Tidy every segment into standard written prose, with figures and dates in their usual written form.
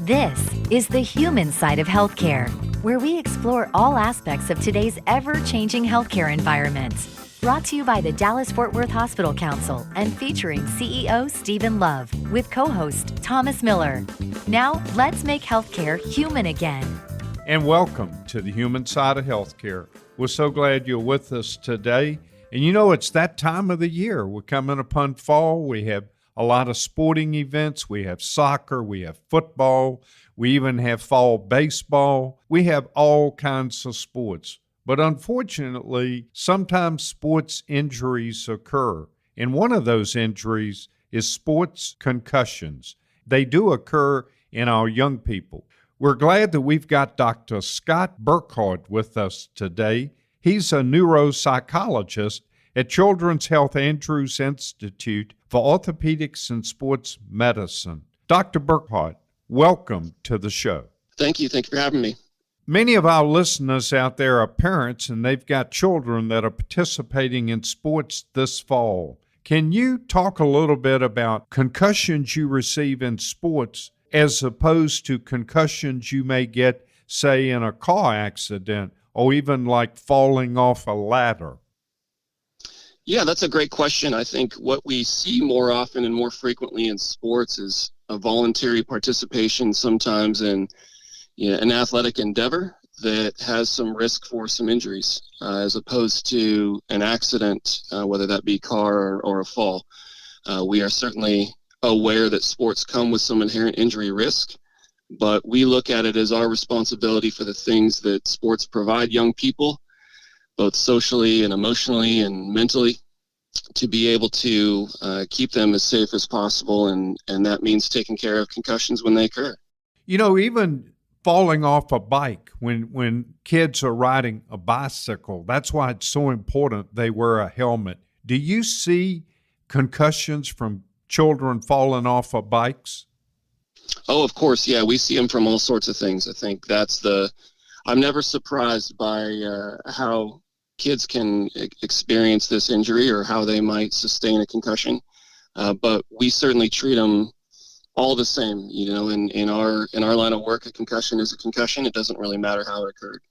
This is the human side of healthcare, where we explore all aspects of today's ever-changing healthcare environment. Brought to you by the Dallas-Fort Worth Hospital Council and featuring CEO Stephen Love with co-host Thomas Miller. Now, let's make healthcare human again. And welcome to the human side of healthcare. We're so glad you're with us today. And you know, it's that time of the year. We're coming upon fall. We have a lot of sporting events. We have soccer, we have football, we even have fall baseball. We have all kinds of sports. But unfortunately, sometimes sports injuries occur. And one of those injuries is sports concussions. They do occur in our young people. We're glad that we've got Dr. Scott Burkhart with us today. He's a neuropsychologist at Children's Health Andrews Institute for Orthopaedics and Sports Medicine. Dr. Burkhart, welcome to the show. Thank you. Thank you for having me. Many of our listeners out there are parents, and they've got children that are participating in sports this fall. Can you talk a little bit about concussions you receive in sports as opposed to concussions you may get, say, in a car accident or even like falling off a ladder? Yeah, that's a great question. I think what we see more often and more frequently in sports is a voluntary participation sometimes in an athletic endeavor that has some risk for some injuries as opposed to an accident, whether that be car or a fall. We are certainly aware that sports come with some inherent injury risk, but we look at it as our responsibility for the things that sports provide young people, both socially and emotionally and mentally, to be able to keep them as safe as possible, and that means taking care of concussions when they occur. You know, even falling off a bike when kids are riding a bicycle, that's why it's so important they wear a helmet. Do you see concussions from children falling off of bikes? Oh, of course, yeah. We see them from all sorts of things. I think I'm never surprised by how kids can experience this injury or how they might sustain a concussion. But we certainly treat them all the same. You know, in our line of work, a concussion is a concussion. It doesn't really matter how it occurred.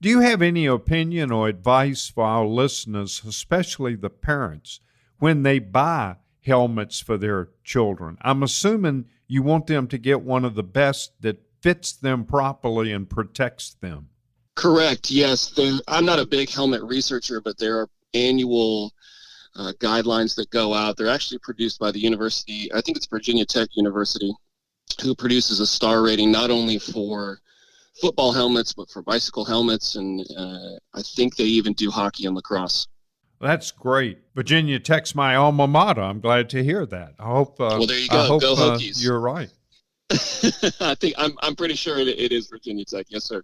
Do you have any opinion or advice for our listeners, especially the parents, when they buy helmets for their children? I'm assuming you want them to get one of the best that fits them properly and protects them. Correct, yes. I'm not a big helmet researcher, but there are annual guidelines that go out. They're actually produced by the university, I think it's Virginia Tech University, who produces a star rating not only for football helmets, but for bicycle helmets, and I think they even do hockey and lacrosse. That's great. Virginia Tech's my alma mater. I'm glad to hear that. I hope. Well, there you go. Go Hokies. You're right. I think I'm pretty sure it is Virginia Tech. Yes, sir.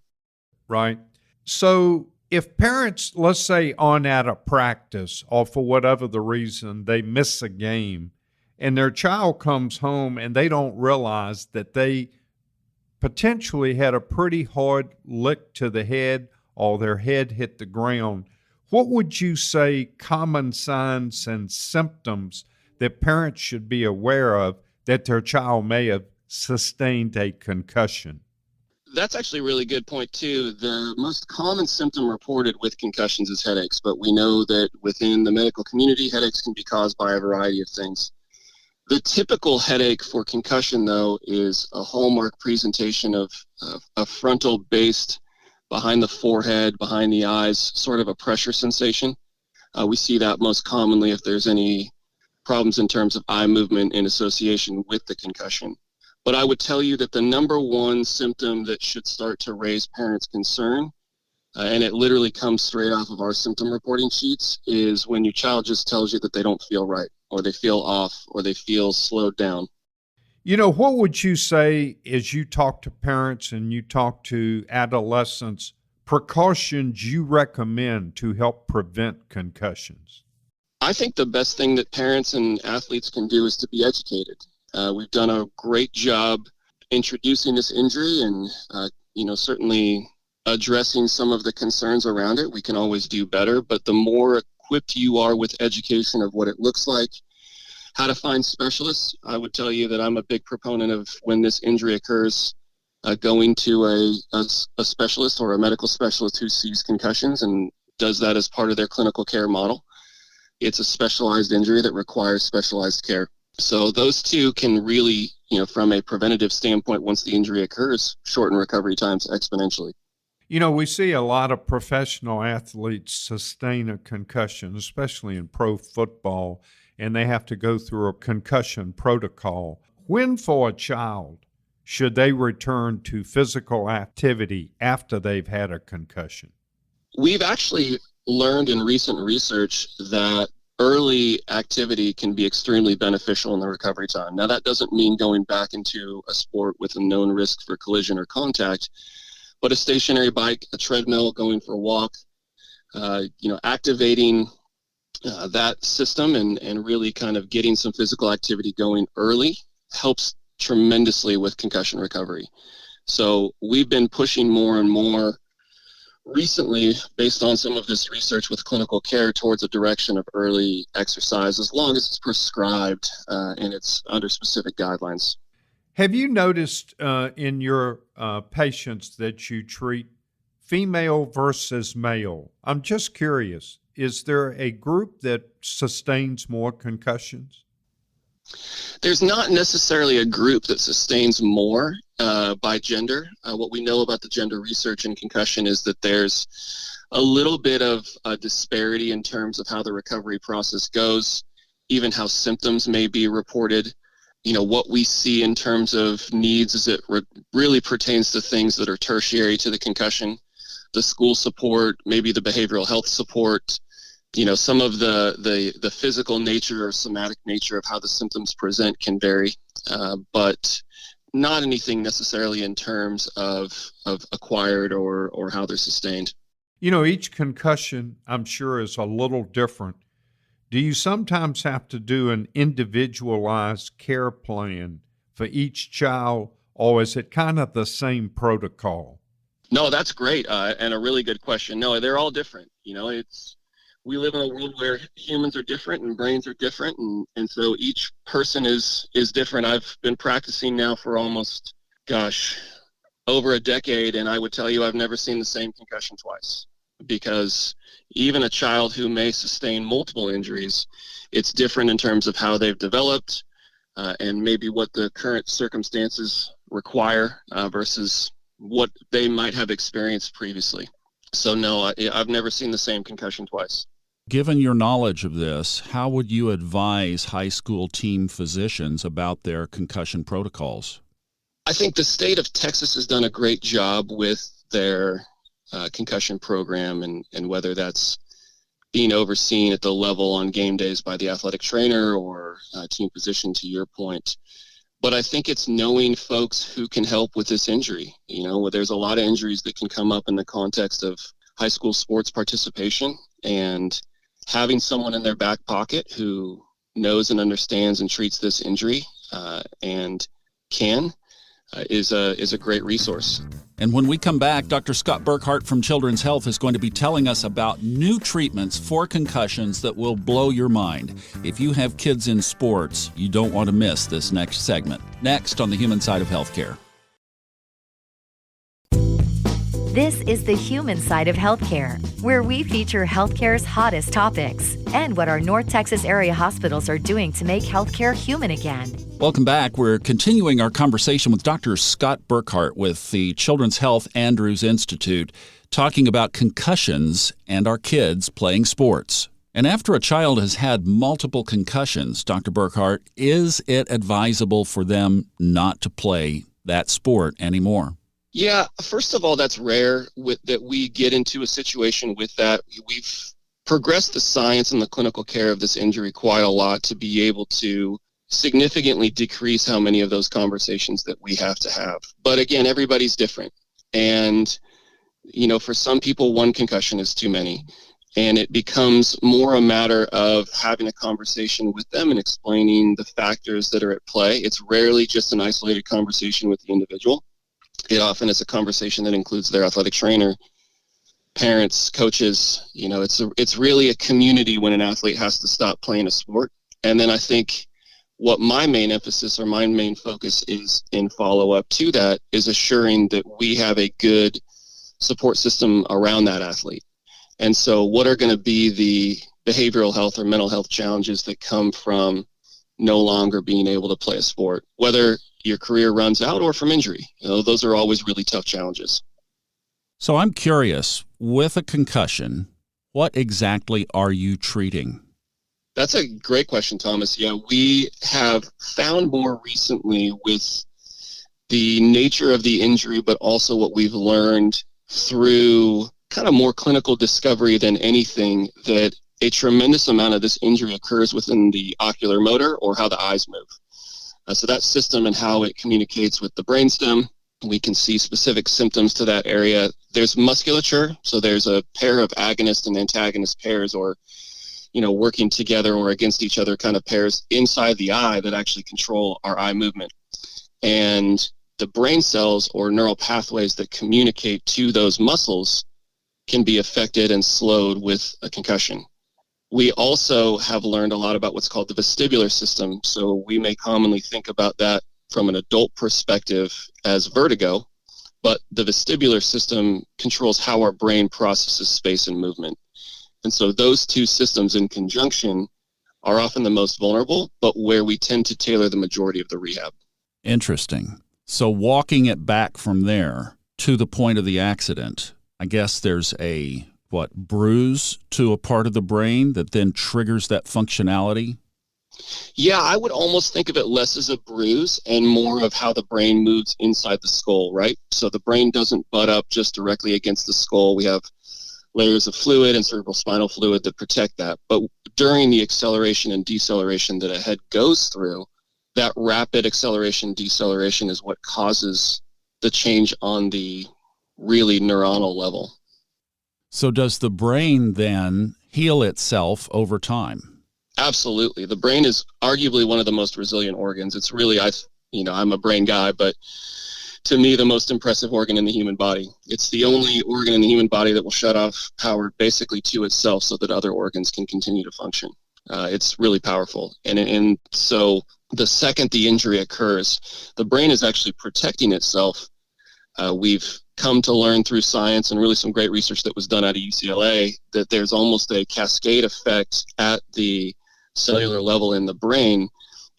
Right. So if parents, let's say, aren't at a practice or for whatever the reason they miss a game, and their child comes home and they don't realize that they potentially had a pretty hard lick to the head or their head hit the ground, what would you say common signs and symptoms that parents should be aware of that their child may have sustained a concussion? That's actually a really good point, too. The most common symptom reported with concussions is headaches, but we know that within the medical community, headaches can be caused by a variety of things. The typical headache for concussion, though, is a hallmark presentation of a frontal-based, behind the forehead, behind the eyes, sort of a pressure sensation. We see that most commonly if there's any problems in terms of eye movement in association with the concussion. But I would tell you that the number one symptom that should start to raise parents' concern, and it literally comes straight off of our symptom reporting sheets, is when your child just tells you that they don't feel right, or they feel off, or they feel slowed down. You know, what would you say as you talk to parents and you talk to adolescents, precautions you recommend to help prevent concussions? I think the best thing that parents and athletes can do is to be educated. We've done a great job introducing this injury and, certainly addressing some of the concerns around it. We can always do better, but the more equipped you are with education of what it looks like, how to find specialists, I would tell you that I'm a big proponent of when this injury occurs, going to a specialist or a medical specialist who sees concussions and does that as part of their clinical care model. It's a specialized injury that requires specialized care. So those two can really, from a preventative standpoint, once the injury occurs, shorten recovery times exponentially. We see a lot of professional athletes sustain a concussion, especially in pro football, and they have to go through a concussion protocol. When for a child should they return to physical activity after they've had a concussion? We've actually learned in recent research that early activity can be extremely beneficial in the recovery time. Now, that doesn't mean going back into a sport with a known risk for collision or contact, but a stationary bike, a treadmill, going for a walk, activating that system and really kind of getting some physical activity going early helps tremendously with concussion recovery. So we've been pushing more and more recently, based on some of this research with clinical care, towards a direction of early exercise, as long as it's prescribed and it's under specific guidelines. Have you noticed in your patients that you treat female versus male? I'm just curious, is there a group that sustains more concussions? There's not necessarily a group that sustains more by gender. What we know about the gender research in concussion is that there's a little bit of a disparity in terms of how the recovery process goes, even how symptoms may be reported. What we see in terms of needs is it really pertains to things that are tertiary to the concussion, the school support, maybe the behavioral health support, some of the physical nature or somatic nature of how the symptoms present can vary, but not anything necessarily in terms of acquired or how they're sustained. Each concussion, I'm sure, is a little different. Do you sometimes have to do an individualized care plan for each child, or is it kind of the same protocol? No, that's great, and a really good question. No, they're all different. We live in a world where humans are different and brains are different, and so each person is different. I've been practicing now for almost, over a decade, and I would tell you I've never seen the same concussion twice, because even a child who may sustain multiple injuries, it's different in terms of how they've developed and maybe what the current circumstances require versus what they might have experienced previously. So no, I've never seen the same concussion twice. Given your knowledge of this, how would you advise high school team physicians about their concussion protocols? I think the state of Texas has done a great job with their concussion program, and whether that's being overseen at the level on game days by the athletic trainer or team physician, to your point. But I think it's knowing folks who can help with this injury. There's a lot of injuries that can come up in the context of high school sports participation, and having someone in their back pocket who knows and understands and treats this injury and is a great resource. And when we come back, Dr. Scott Burkhart from Children's Health is going to be telling us about new treatments for concussions that will blow your mind. If you have kids in sports, you don't want to miss this next segment. Next on the Human Side of Healthcare. This is the Human Side of Healthcare, where we feature healthcare's hottest topics and what our North Texas area hospitals are doing to make healthcare human again. Welcome back. We're continuing our conversation with Dr. Scott Burkhart with the Children's Health Andrews Institute, talking about concussions and our kids playing sports. And after a child has had multiple concussions, Dr. Burkhart, is it advisable for them not to play that sport anymore? Yeah, first of all, that's rare that we get into a situation with that. We've progressed the science and the clinical care of this injury quite a lot to be able to significantly decrease how many of those conversations that we have to have. But again, everybody's different. And, for some people, one concussion is too many. And it becomes more a matter of having a conversation with them and explaining the factors that are at play. It's rarely just an isolated conversation with the individual. It often is a conversation that includes their athletic trainer, parents, coaches. It's really a community when an athlete has to stop playing a sport. And then I think what my main emphasis or my main focus is in follow-up to that is assuring that we have a good support system around that athlete. And so what are going to be the behavioral health or mental health challenges that come from no longer being able to play a sport, whether your career runs out or from injury? Those are always really tough challenges. So I'm curious, with a concussion, what exactly are you treating? That's a great question, Thomas. Yeah, we have found more recently with the nature of the injury, but also what we've learned through kind of more clinical discovery than anything, that a tremendous amount of this injury occurs within the ocular motor, or how the eyes move. So that system and how it communicates with the brainstem, we can see specific symptoms to that area. There's musculature, so there's a pair of agonist and antagonist pairs, or working together or against each other kind of pairs inside the eye that actually control our eye movement. And the brain cells or neural pathways that communicate to those muscles can be affected and slowed with a concussion. We also have learned a lot about what's called the vestibular system. So we may commonly think about that from an adult perspective as vertigo, but the vestibular system controls how our brain processes space and movement. And so those two systems in conjunction are often the most vulnerable, but where we tend to tailor the majority of the rehab. Interesting. So walking it back from there to the point of the accident, I guess there's a, bruise to a part of the brain that then triggers that functionality? Yeah, I would almost think of it less as a bruise and more of how the brain moves inside the skull, right? So the brain doesn't butt up just directly against the skull. We have layers of fluid and cerebral spinal fluid that protect that. But during the acceleration and deceleration that a head goes through, that rapid acceleration, deceleration is what causes the change on the really neuronal level. So does the brain then heal itself over time? Absolutely. The brain is arguably one of the most resilient organs. It's really, I'm a brain guy, but to me, the most impressive organ in the human body. It's the only organ in the human body that will shut off power basically to itself so that other organs can continue to function. It's really powerful. And so the second the injury occurs, the brain is actually protecting itself. We've come to learn through science and really some great research that was done out of UCLA that there's almost a cascade effect at the cellular level in the brain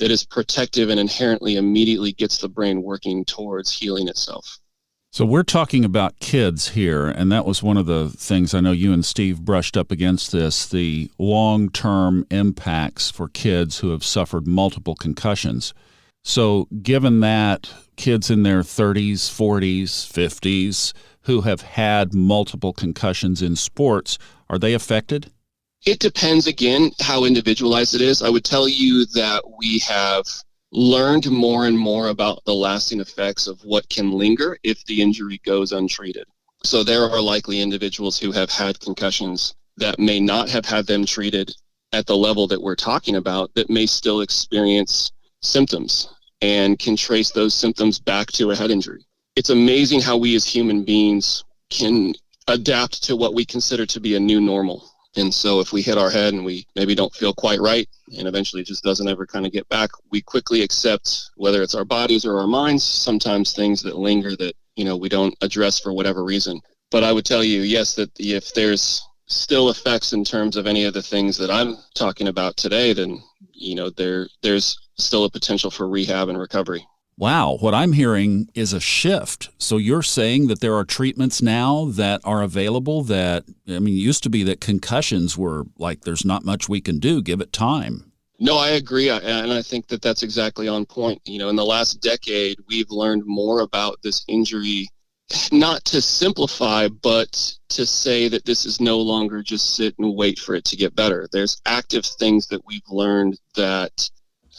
that is protective and inherently immediately gets the brain working towards healing itself. So we're talking about kids here, and that was one of the things I know you and Steve brushed up against this, the long-term impacts for kids who have suffered multiple concussions. So given that kids in their 30s, 40s, 50s who have had multiple concussions in sports, are they affected? It depends, again, how individualized it is. I would tell you that we have learned more and more about the lasting effects of what can linger if the injury goes untreated. So there are likely individuals who have had concussions that may not have had them treated at the level that we're talking about that may still experience symptoms and can trace those symptoms back to a head injury. It's amazing how we as human beings can adapt to what we consider to be a new normal. And so if we hit our head and we maybe don't feel quite right and eventually it just doesn't ever kind of get back, we quickly accept, whether it's our bodies or our minds, sometimes things that linger that, we don't address for whatever reason. But I would tell you, yes, that if there's still effects in terms of any of the things that I'm talking about today, then, there's still a potential for rehab and recovery. Wow, what I'm hearing is a shift. So you're saying that there are treatments now that are available that, used to be that concussions were like, there's not much we can do, give it time. No, I agree. And I think that that's exactly on point. In the last decade, we've learned more about this injury, not to simplify, but to say that this is no longer just sit and wait for it to get better. There's active things that we've learned that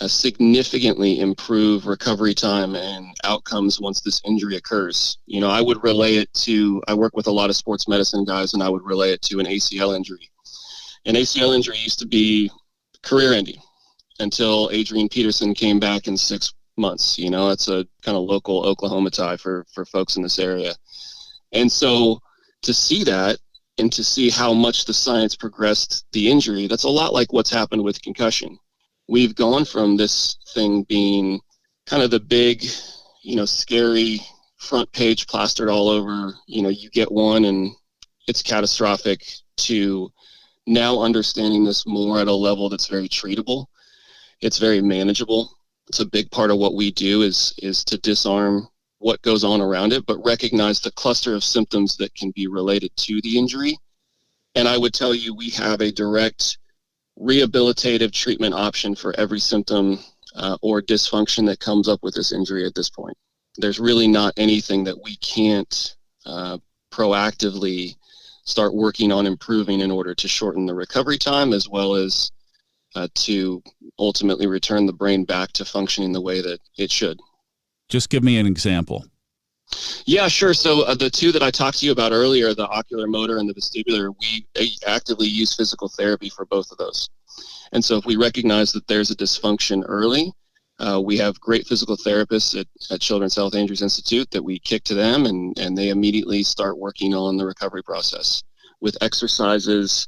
significantly improve recovery time and outcomes once this injury occurs. I would relay it to, I work with a lot of sports medicine guys, and I would relay it to an ACL injury. An ACL injury used to be career ending until Adrian Peterson came back in 6 months. It's a kind of local Oklahoma tie for folks in this area. And so to see that and to see how much the science progressed the injury, that's a lot like what's happened with concussion. we've gone from this thing being kind of the big, scary front page plastered all over, you get one and it's catastrophic, to now understanding this more at a level that's very treatable. It's very manageable. It's a big part of what we do is to disarm what goes on around it, but recognize the cluster of symptoms that can be related to the injury. And I would tell you, we have a direct rehabilitative treatment option for every symptom or dysfunction that comes up with this injury at this point. There's really not anything that we can't proactively start working on improving in order to shorten the recovery time, as well as to ultimately return the brain back to functioning the way that it should. Just give me an example. Yeah, sure. So the two that I talked to you about earlier, the ocular motor and the vestibular, we actively use physical therapy for both of those. And so if we recognize that there's a dysfunction early, we have great physical therapists at Children's Health Andrews Institute that we kick to them, and they immediately start working on the recovery process with exercises,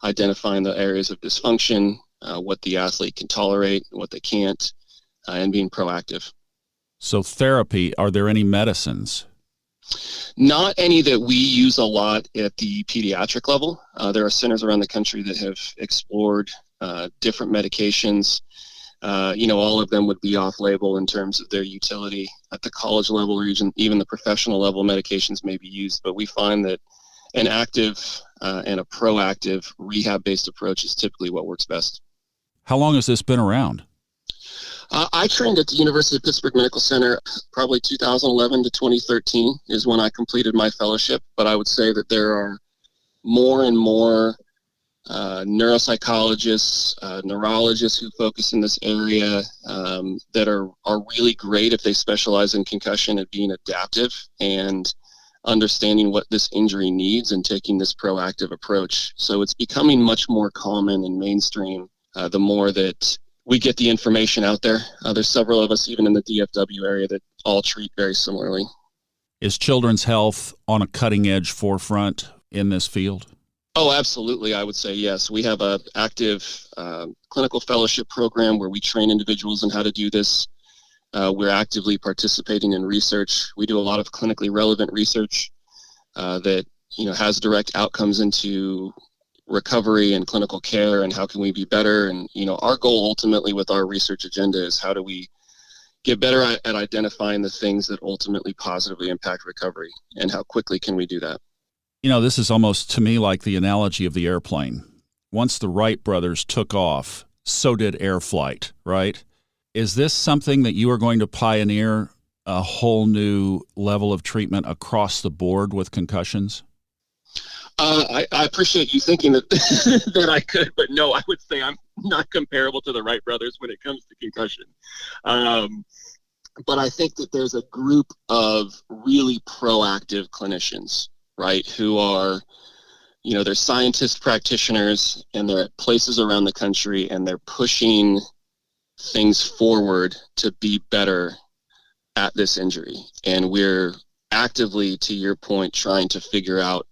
identifying the areas of dysfunction, what the athlete can tolerate, what they can't, and being proactive. So therapy, are there any medicines? Not any that we use a lot at the pediatric level. There are centers around the country that have explored different medications. All of them would be off-label in terms of their utility. At the college level or even the professional level, medications may be used, but we find that an active and a proactive rehab-based approach is typically what works best. How long has this been around? I trained at the University of Pittsburgh Medical Center probably 2011 to 2013 is when I completed my fellowship, but I would say that there are more and more neuropsychologists, neurologists who focus in this area that are really great if they specialize in concussion at being adaptive and understanding what this injury needs and taking this proactive approach. So it's becoming much more common and mainstream the more that we get the information out there. There's several of us even in the DFW area that all treat very similarly. Is Children's Health on a cutting-edge forefront in this field? Oh, absolutely. I would say yes. We have an active clinical fellowship program where we train individuals on how to do this. We're actively participating in research. We do a lot of clinically relevant research that has direct outcomes into recovery and clinical care, and how can we be better. And our goal ultimately with our research agenda is how do we get better at identifying the things that ultimately positively impact recovery, and how quickly can we do that. This is almost to me like the analogy of the airplane. Once the Wright brothers took off, so did air flight, right? Is this something that you are going to pioneer, a whole new level of treatment across the board with concussions? I appreciate you thinking that that I could, but no, I would say I'm not comparable to the Wright brothers when it comes to concussion. But I think that there's a group of really proactive clinicians, right, who are, they're scientist practitioners, and they're at places around the country, and they're pushing things forward to be better at this injury. And we're actively, to your point, trying to figure out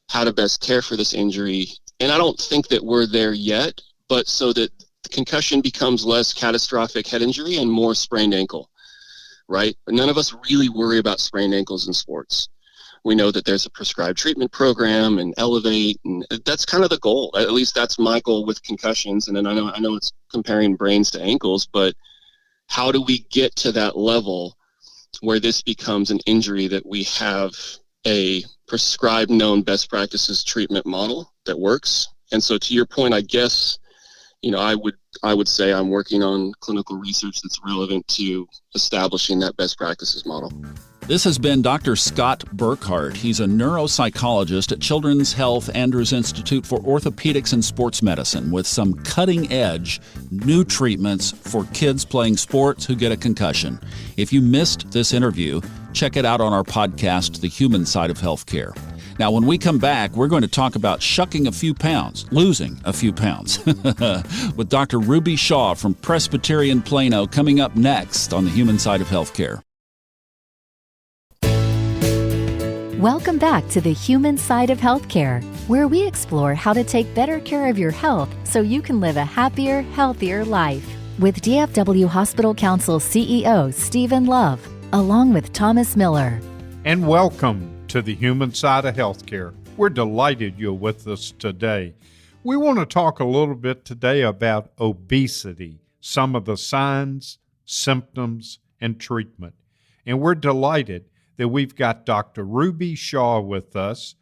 how to best care for this injury. And I don't think that we're there yet, but so that concussion becomes less catastrophic head injury and more sprained ankle, right? But none of us really worry about sprained ankles in sports. We know that there's a prescribed treatment program and Elevate, and that's kind of the goal. At least that's my goal with concussions. And then I know it's comparing brains to ankles, but how do we get to that level where this becomes an injury that we have a prescribed known best practices treatment model that works? And so to your point, I guess, I would say I'm working on clinical research that's relevant to establishing that best practices model. This has been Dr. Scott Burkhart. He's a neuropsychologist at Children's Health Andrews Institute for Orthopaedics and Sports Medicine with some cutting-edge new treatments for kids playing sports who get a concussion. If you missed this interview, check it out on our podcast, The Human Side of Healthcare. Now, when we come back, we're going to talk about shucking a few pounds, losing a few pounds, with Dr. Ruby Shah from Presbyterian Plano coming up next on The Human Side of Healthcare. Welcome back to the human side of healthcare, where we explore how to take better care of your health so you can live a happier, healthier life. With DFW Hospital Council CEO Stephen Love, along with Thomas Miller. And welcome to the human side of healthcare. We're delighted you're with us today. We want to talk a little bit today about obesity, some of the signs, symptoms, and treatment. And we're delighted that we've got Dr. Ruby Shah with us.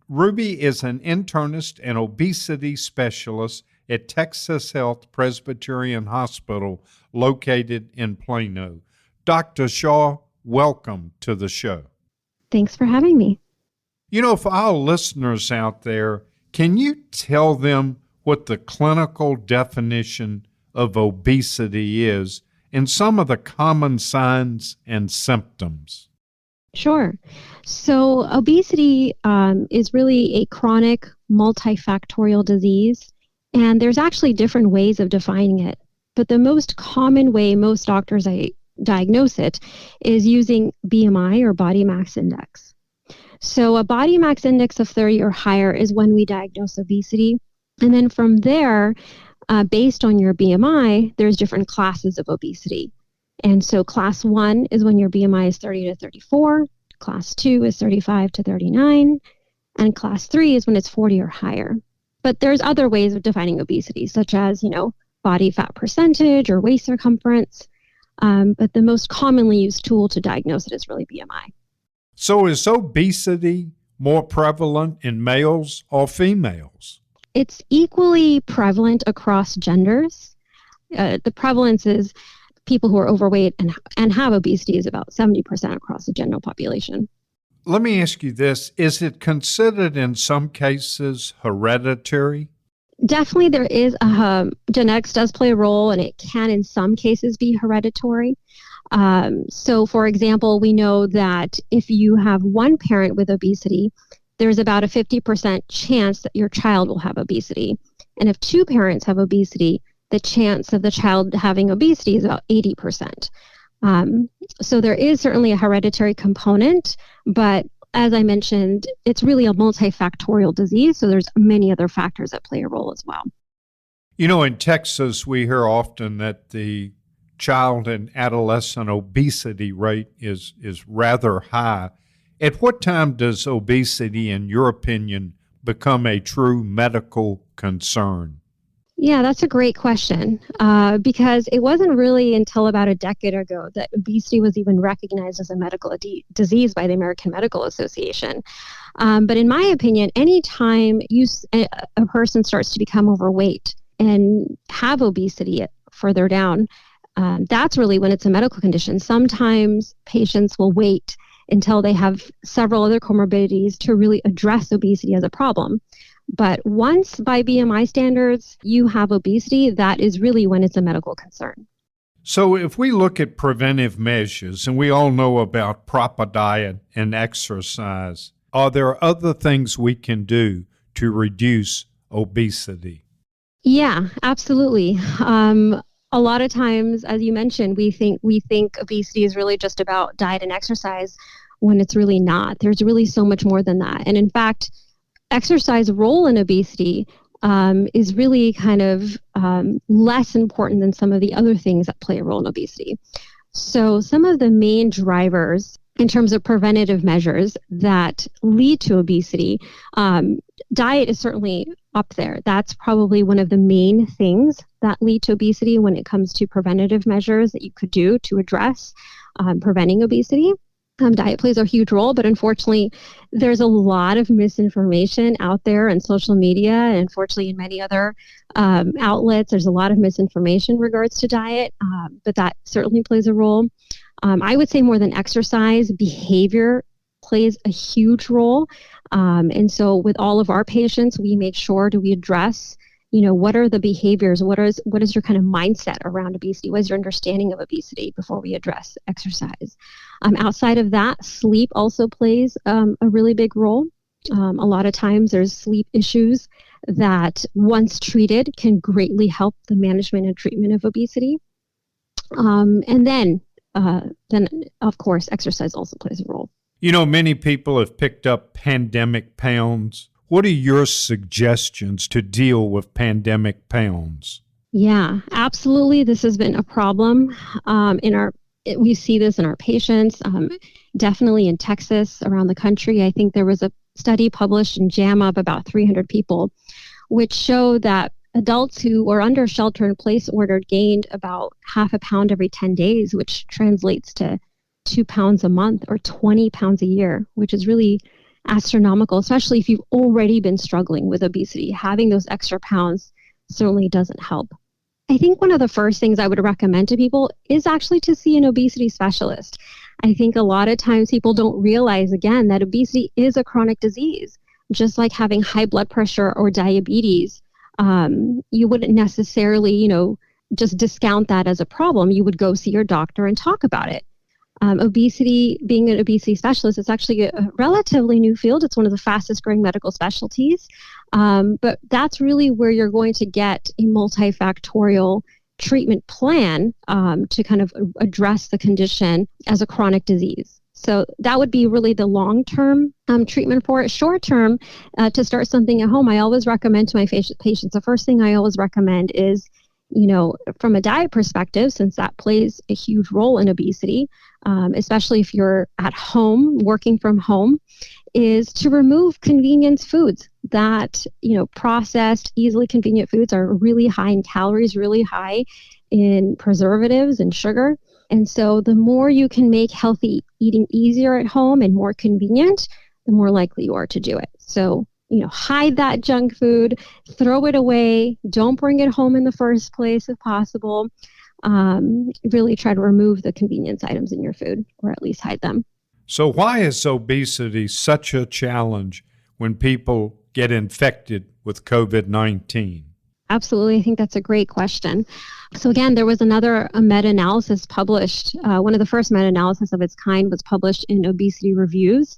Ruby is an internist and obesity specialist at Texas Health Presbyterian Hospital located in Plano. Dr. Shah, welcome to the show. Thanks for having me. You know, for our listeners out there, can you tell them what the clinical definition of obesity is and some of the common signs and symptoms? Sure. So obesity is really a chronic multifactorial disease, and there's actually different ways of defining it. But the most common way most doctors diagnose it is using BMI or body mass index. So a body mass index of 30 or higher is when we diagnose obesity. And then from there, based on your BMI, there's different classes of obesity. And so class 1 is when your BMI is 30 to 34, class 2 is 35 to 39, and class 3 is when it's 40 or higher. But there's other ways of defining obesity, such as, body fat percentage or waist circumference. But the most commonly used tool to diagnose it is really BMI. So is obesity more prevalent in males or females? It's equally prevalent across genders. The prevalence is people who are overweight and have obesity is about 70% across the general population. Let me ask you this. Is it considered in some cases hereditary? Definitely there is genetics does play a role, and it can in some cases be hereditary. So for example, we know that if you have one parent with obesity, there's about a 50% chance that your child will have obesity. And if two parents have obesity, the chance of the child having obesity is about 80%. So there is certainly a hereditary component, but as I mentioned, it's really a multifactorial disease, so there's many other factors that play a role as well. In Texas, we hear often that the child and adolescent obesity rate is rather high. At what time does obesity, in your opinion, become a true medical concern? Yeah, that's a great question, because it wasn't really until about a decade ago that obesity was even recognized as a medical disease by the American Medical Association. But in my opinion, anytime a person starts to become overweight and have obesity further down, that's really when it's a medical condition. Sometimes patients will wait until they have several other comorbidities to really address obesity as a problem. But once by BMI standards you have obesity, that is really when it's a medical concern. So if we look at preventive measures, and we all know about proper diet and exercise, are there other things we can do to reduce obesity? Yeah, absolutely. A lot of times, as you mentioned, we think obesity is really just about diet and exercise when it's really not. There's really so much more than that. And in fact, exercise role in obesity is really kind of less important than some of the other things that play a role in obesity. So some of the main drivers in terms of preventative measures that lead to obesity, diet is certainly up there. That's probably one of the main things that lead to obesity when it comes to preventative measures that you could do to address preventing obesity. Diet plays a huge role, but unfortunately, there's a lot of misinformation out there in social media, and unfortunately in many other outlets, there's a lot of misinformation in regards to diet, but that certainly plays a role. I would say more than exercise, behavior plays a huge role. And so with all of our patients, we make sure we address what are the behaviors? What is your kind of mindset around obesity? What is your understanding of obesity before we address exercise? Outside of that, sleep also plays a really big role. A lot of times there's sleep issues that once treated can greatly help the management and treatment of obesity. And then of course, exercise also plays a role. You know, many people have picked up pandemic pounds. What are your suggestions to deal with pandemic pounds? Yeah, absolutely. This has been a problem we see this in our patients, definitely in Texas, around the country. I think there was a study published in JAMA of about 300 people, which showed that adults who were under shelter-in-place order gained about half a pound every 10 days, which translates to 2 pounds a month or 20 pounds a year, which is really astronomical, especially if you've already been struggling with obesity. Having those extra pounds certainly doesn't help. I think one of the first things I would recommend to people is actually to see an obesity specialist. I think a lot of times people don't realize, again, that obesity is a chronic disease. Just like having high blood pressure or diabetes, you wouldn't necessarily, just discount that as a problem. You would go see your doctor and talk about it. Obesity, being an obesity specialist, is actually a relatively new field. It's one of the fastest growing medical specialties. But that's really where you're going to get a multifactorial treatment plan to kind of address the condition as a chronic disease. So that would be really the long-term treatment for it. Short-term, to start something at home, I always recommend to my patients, the first thing I always recommend is, from a diet perspective, since that plays a huge role in obesity, especially if you're at home, working from home, is to remove convenience foods that, processed, easily convenient foods are really high in calories, really high in preservatives and sugar. And so the more you can make healthy eating easier at home and more convenient, the more likely you are to do it. So, hide that junk food, throw it away, don't bring it home in the first place if possible. Really try to remove the convenience items in your food, or at least hide them. So why is obesity such a challenge when people get infected with COVID-19? Absolutely. I think that's a great question. So again, there was another meta-analysis published. One of the first meta-analysis of its kind was published in Obesity Reviews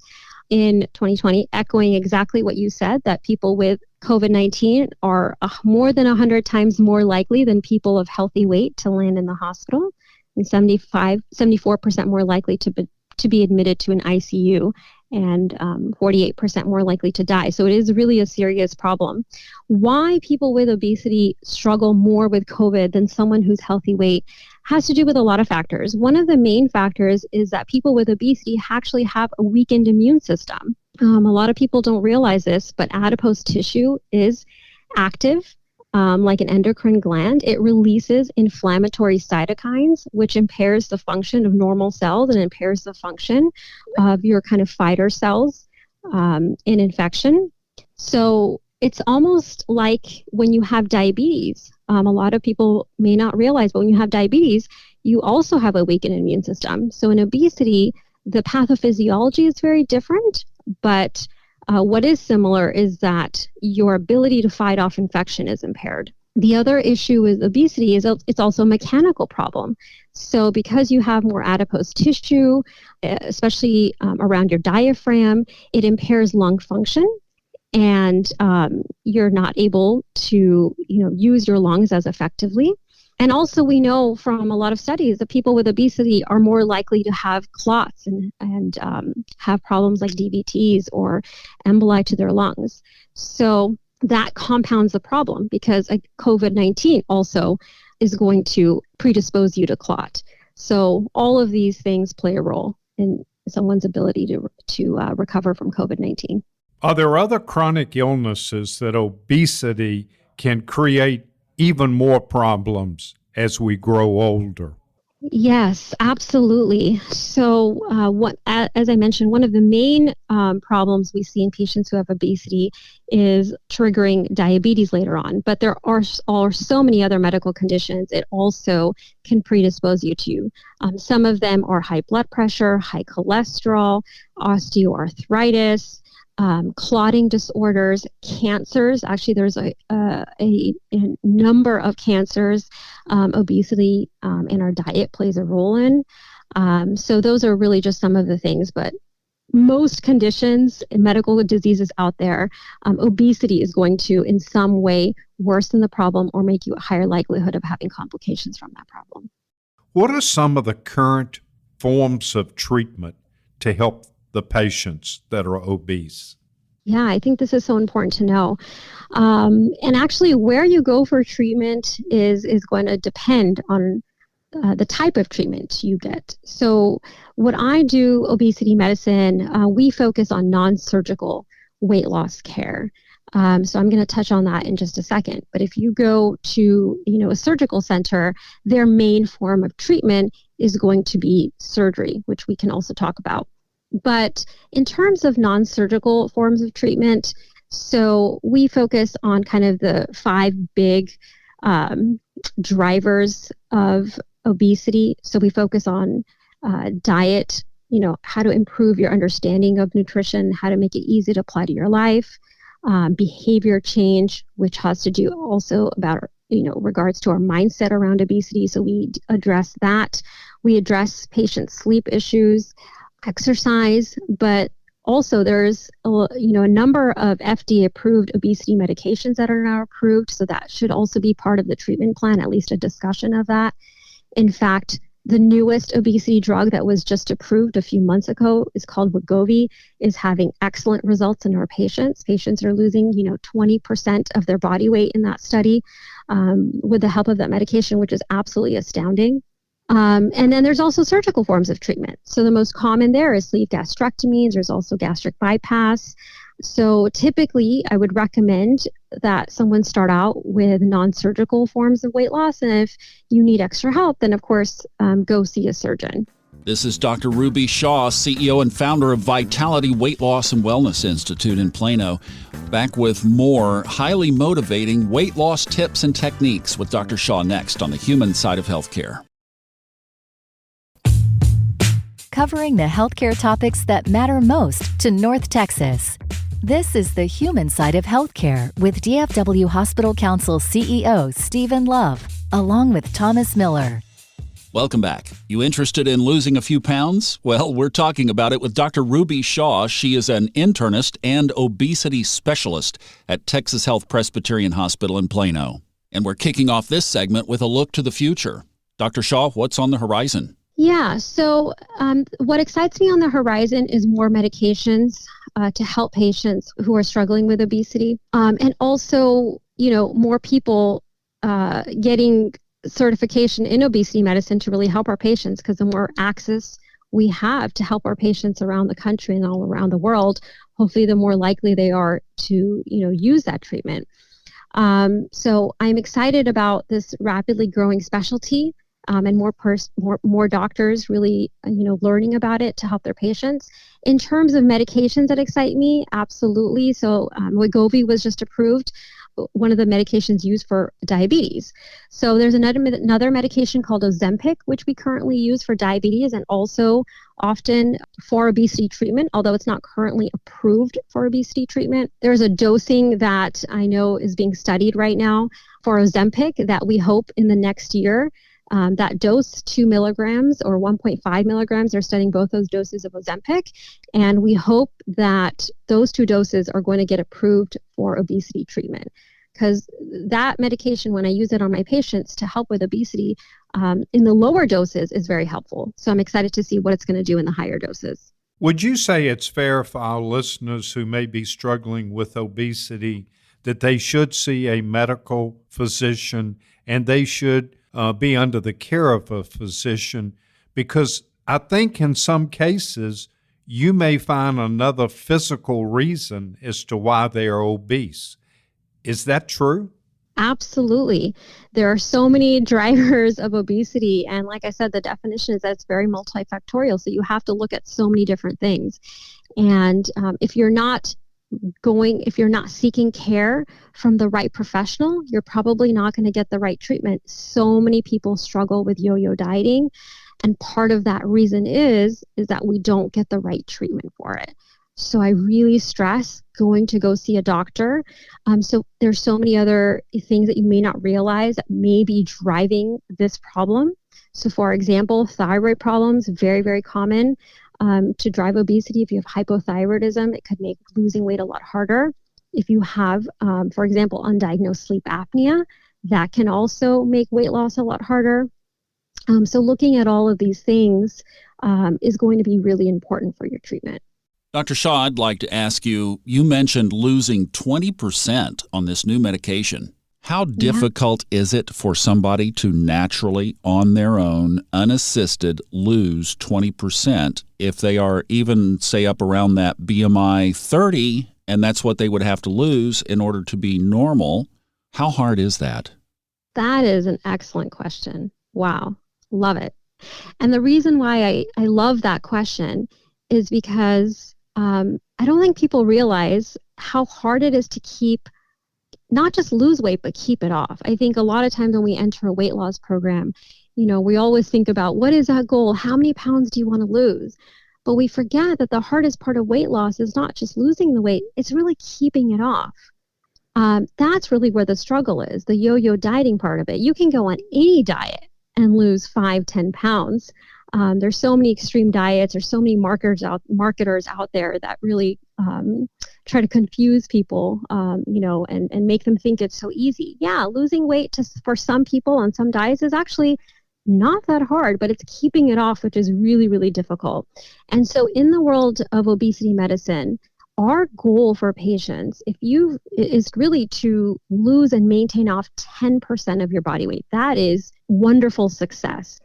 in 2020, echoing exactly what you said, that people with COVID-19 are more than 100 times more likely than people of healthy weight to land in the hospital, and 74% more likely to be admitted to an ICU, and 48% more likely to die. So it is really a serious problem. Why people with obesity struggle more with COVID than someone who's healthy weight has to do with a lot of factors. One of the main factors is that people with obesity actually have a weakened immune system. A lot of people don't realize this, but adipose tissue is active. Like an endocrine gland, it releases inflammatory cytokines, which impairs the function of normal cells and impairs the function of your kind of fighter cells in infection. So it's almost like when you have diabetes. A lot of people may not realize, but when you have diabetes, you also have a weakened immune system. So in obesity, the pathophysiology is very different, but what is similar is that your ability to fight off infection is impaired. The other issue with obesity is it's also a mechanical problem. So because you have more adipose tissue, especially around your diaphragm, it impairs lung function, and you're not able to use your lungs as effectively. And also we know from a lot of studies that people with obesity are more likely to have clots and have problems like DVTs or emboli to their lungs. So that compounds the problem, because COVID-19 also is going to predispose you to clot. So all of these things play a role in someone's ability to recover from COVID-19. Are there other chronic illnesses that obesity can create even more problems as we grow older? Yes, absolutely. So as I mentioned, one of the main problems we see in patients who have obesity is triggering diabetes later on. But there are so many other medical conditions it also can predispose you to. Some of them are high blood pressure, high cholesterol, osteoarthritis, clotting disorders, cancers. Actually, there's a number of cancers obesity in our diet plays a role in. So those are really just some of the things, but most conditions and medical diseases out there, obesity is going to in some way worsen the problem or make you a higher likelihood of having complications from that problem. What are some of the current forms of treatment to help the patients that are obese? Yeah, I think this is so important to know. And actually, where you go for treatment is going to depend on the type of treatment you get. So what I do, obesity medicine, we focus on non-surgical weight loss care. So I'm going to touch on that in just a second. But if you go to, a surgical center, their main form of treatment is going to be surgery, which we can also talk about. But in terms of non-surgical forms of treatment, so we focus on kind of the 5 big drivers of obesity. So we focus on diet, how to improve your understanding of nutrition, how to make it easy to apply to your life, behavior change, which has to do also about, regards to our mindset around obesity. So we address that. We address patient sleep issues, exercise, but also there's a number of FDA-approved obesity medications that are now approved, so that should also be part of the treatment plan, at least a discussion of that. In fact, the newest obesity drug that was just approved a few months ago is called Wegovy, is having excellent results in our patients. Patients are losing, 20% of their body weight in that study with the help of that medication, which is absolutely astounding. And then there's also surgical forms of treatment. So the most common there is sleeve gastrectomies. There's also gastric bypass. So typically, I would recommend that someone start out with non-surgical forms of weight loss. And if you need extra help, then of course, go see a surgeon. This is Dr. Ruby Shah, CEO and founder of Vitality Weight Loss and Wellness Institute in Plano. Back with more highly motivating weight loss tips and techniques with Dr. Shah next on the human side of healthcare. Covering the healthcare topics that matter most to North Texas. This is the human side of healthcare with DFW Hospital Council CEO Stephen Love, along with Thomas Miller. Welcome back. You interested in losing a few pounds? Well, we're talking about it with Dr. Ruby Shah. She is an internist and obesity specialist at Texas Health Presbyterian Hospital in Plano. And we're kicking off this segment with a look to the future. Dr. Shah, what's on the horizon? Yeah, so what excites me on the horizon is more medications to help patients who are struggling with obesity, and also, more people getting certification in obesity medicine to really help our patients, because the more access we have to help our patients around the country and all around the world, hopefully the more likely they are to, use that treatment. So I'm excited about this rapidly growing specialty. And more doctors really, learning about it to help their patients. In terms of medications that excite me, absolutely. So Wegovy was just approved, one of the medications used for diabetes. So there's another medication called Ozempic, which we currently use for diabetes and also often for obesity treatment, although it's not currently approved for obesity treatment. There's a dosing that I know is being studied right now for Ozempic that we hope in the next year. That dose, 2 milligrams or 1.5 milligrams, they're studying both those doses of Ozempic. And we hope that those 2 doses are going to get approved for obesity treatment. Because that medication, when I use it on my patients to help with obesity, in the lower doses is very helpful. So I'm excited to see what it's going to do in the higher doses. Would you say it's fair for our listeners who may be struggling with obesity that they should see a medical physician and they should be under the care of a physician? Because I think in some cases you may find another physical reason as to why they are obese. Is that true? Absolutely. There are so many drivers of obesity. And like I said, the definition is that it's very multifactorial. So you have to look at so many different things. And if you're not seeking care from the right professional, you're probably not going to get the right treatment. So many people struggle with yo-yo dieting. And part of that reason is that we don't get the right treatment for it. So I really stress going to go see a doctor. So there's so many other things that you may not realize that may be driving this problem. So for example, thyroid problems, very, very common to drive obesity. If you have hypothyroidism, it could make losing weight a lot harder. If you have, for example, undiagnosed sleep apnea, that can also make weight loss a lot harder. So looking at all of these things is going to be really important for your treatment. Dr. Shah, I'd like to ask you, you mentioned losing 20% on this new medication. How difficult is it for somebody to naturally, on their own, unassisted, lose 20% if they are even, say, up around that BMI 30, and that's what they would have to lose in order to be normal? How hard is that? That is an excellent question. Wow. Love it. And the reason why I love that question is because I don't think people realize how hard it is to keep, not just lose weight, but keep it off. I think a lot of times when we enter a weight loss program, we always think about what is that goal? How many pounds do you want to lose? But we forget that the hardest part of weight loss is not just losing the weight, it's really keeping it off. That's really where the struggle is, the yo-yo dieting part of it. You can go on any diet and lose 5-10 pounds. There's so many extreme diets. There's so many marketers out there that really try to confuse people, and make them think it's so easy. Yeah, losing weight for some people on some diets is actually not that hard, but it's keeping it off, which is really, really difficult. And so in the world of obesity medicine, our goal for patients, is really to lose and maintain off 10% of your body weight. That is wonderful success.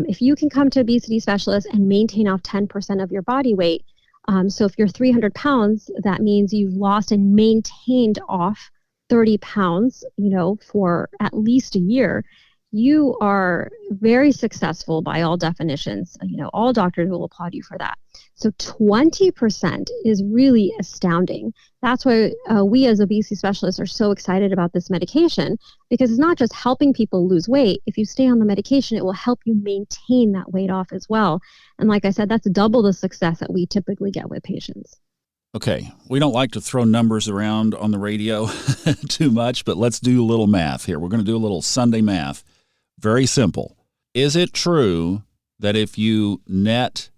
If you can come to obesity specialists and maintain off 10% of your body weight, so if you're 300 pounds, that means you've lost and maintained off 30 pounds, for at least a year, you are very successful by all definitions. All doctors will applaud you for that. So 20% is really astounding. That's why we as obesity specialists are so excited about this medication, because it's not just helping people lose weight. If you stay on the medication, it will help you maintain that weight off as well. And like I said, that's double the success that we typically get with patients. Okay, we don't like to throw numbers around on the radio too much, but let's do a little math here. We're going to do a little Sunday math. Very simple. Is it true that if you net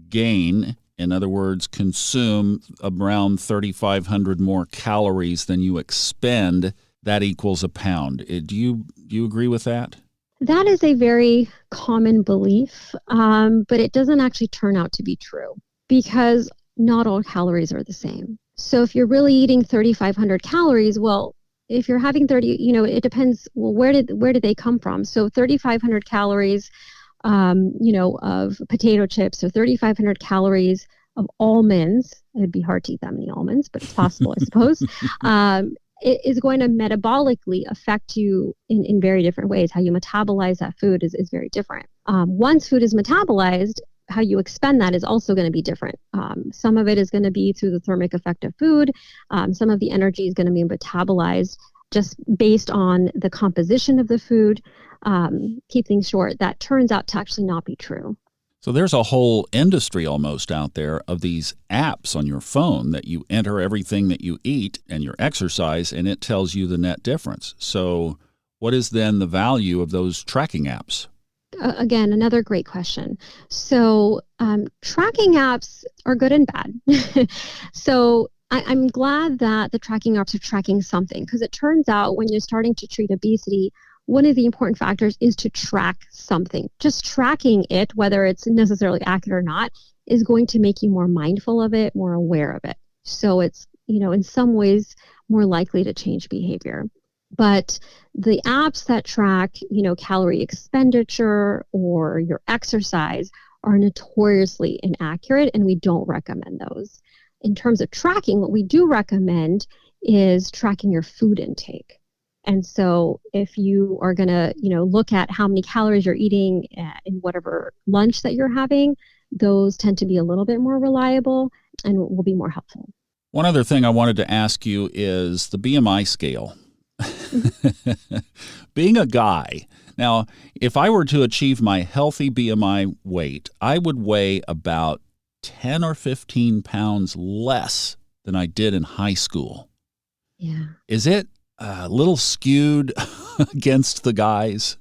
gain, in other words, consume around 3,500 more calories than you expend, that equals a pound? Do you agree with that? That is a very common belief, but it doesn't actually turn out to be true, because not all calories are the same. So if you're really eating 3,500 calories, well, if you're having 30, it depends. Well, where did they come from? So 3,500 calories, of potato chips, or 3,500 calories of almonds. It'd be hard to eat that many almonds, but it's possible, I suppose. It is going to metabolically affect you in very different ways. How you metabolize that food is very different. Once food is metabolized, how you expend that is also going to be different. Some of it is going to be through the thermic effect of food. Some of the energy is going to be metabolized just based on the composition of the food. Keep things short. That turns out to actually not be true. So there's a whole industry almost out there of these apps on your phone that you enter everything that you eat and your exercise, and it tells you the net difference. So what is then the value of those tracking apps? Again, another great question. So tracking apps are good and bad. So I'm glad that the tracking apps are tracking something, because it turns out when you're starting to treat obesity, one of the important factors is to track something. Just tracking it, whether it's necessarily accurate or not, is going to make you more mindful of it, more aware of it. So it's, in some ways more likely to change behavior. But the apps that track, calorie expenditure or your exercise are notoriously inaccurate, and we don't recommend those. In terms of tracking, what we do recommend is tracking your food intake. And so if you are going to, look at how many calories you're eating in whatever lunch that you're having, those tend to be a little bit more reliable and will be more helpful. One other thing I wanted to ask you is the BMI scale. Being a guy, now, if I were to achieve my healthy BMI weight, I would weigh about 10 or 15 pounds less than I did in high school. Yeah. Is it a little skewed against the guys?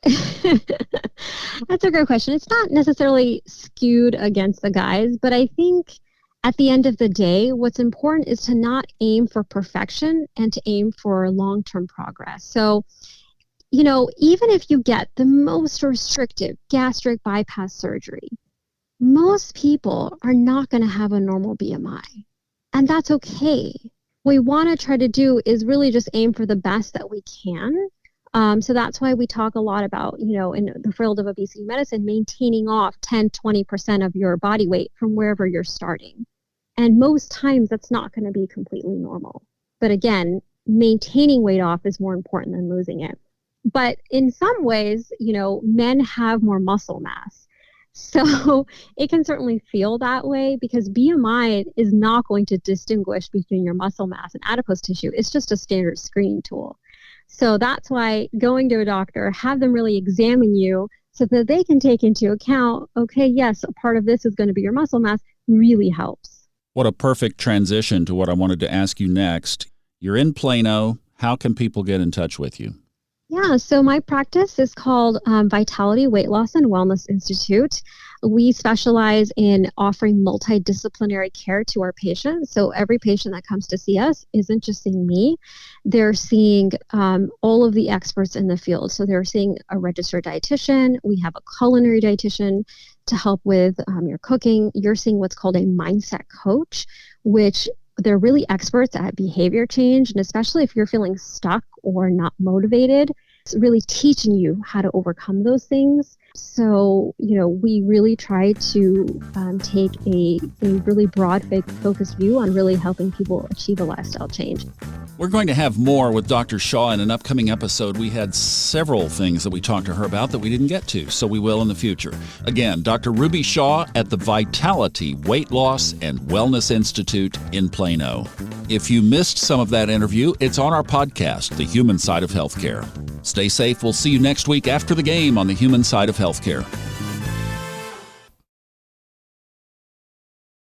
That's a great question. It's not necessarily skewed against the guys, but I think at the end of the day, what's important is to not aim for perfection and to aim for long-term progress. So, even if you get the most restrictive gastric bypass surgery, most people are not going to have a normal BMI, and that's okay. What we want to try to do is really just aim for the best that we can. So that's why we talk a lot about, in the field of obesity medicine, maintaining off 10, 20% of your body weight from wherever you're starting. And most times that's not going to be completely normal. But again, maintaining weight off is more important than losing it. But in some ways, men have more muscle mass. So it can certainly feel that way because BMI is not going to distinguish between your muscle mass and adipose tissue. It's just a standard screening tool. So that's why going to a doctor, have them really examine you so that they can take into account, okay, yes, a part of this is going to be your muscle mass, really helps. What a perfect transition to what I wanted to ask you next. You're in Plano. How can people get in touch with you? Yeah, so my practice is called Vitality Weight Loss and Wellness Institute. We specialize in offering multidisciplinary care to our patients. So every patient that comes to see us isn't just seeing me. They're seeing all of the experts in the field. So they're seeing a registered dietitian. We have a culinary dietitian to help with your cooking. You're seeing what's called a mindset coach, which they're really experts at behavior change. And especially if you're feeling stuck or not motivated, it's really teaching you how to overcome those things. So, we really try to take a really broad focused view on really helping people achieve a lifestyle change. We're going to have more with Dr. Shah in an upcoming episode. We had several things that we talked to her about that we didn't get to, so we will in the future. Again, Dr. Ruby Shah at the Vitality Weight Loss and Wellness Institute in Plano. If you missed some of that interview, it's on our podcast, The Human Side of Healthcare. Stay safe. We'll see you next week after the game on The Human Side of Healthcare.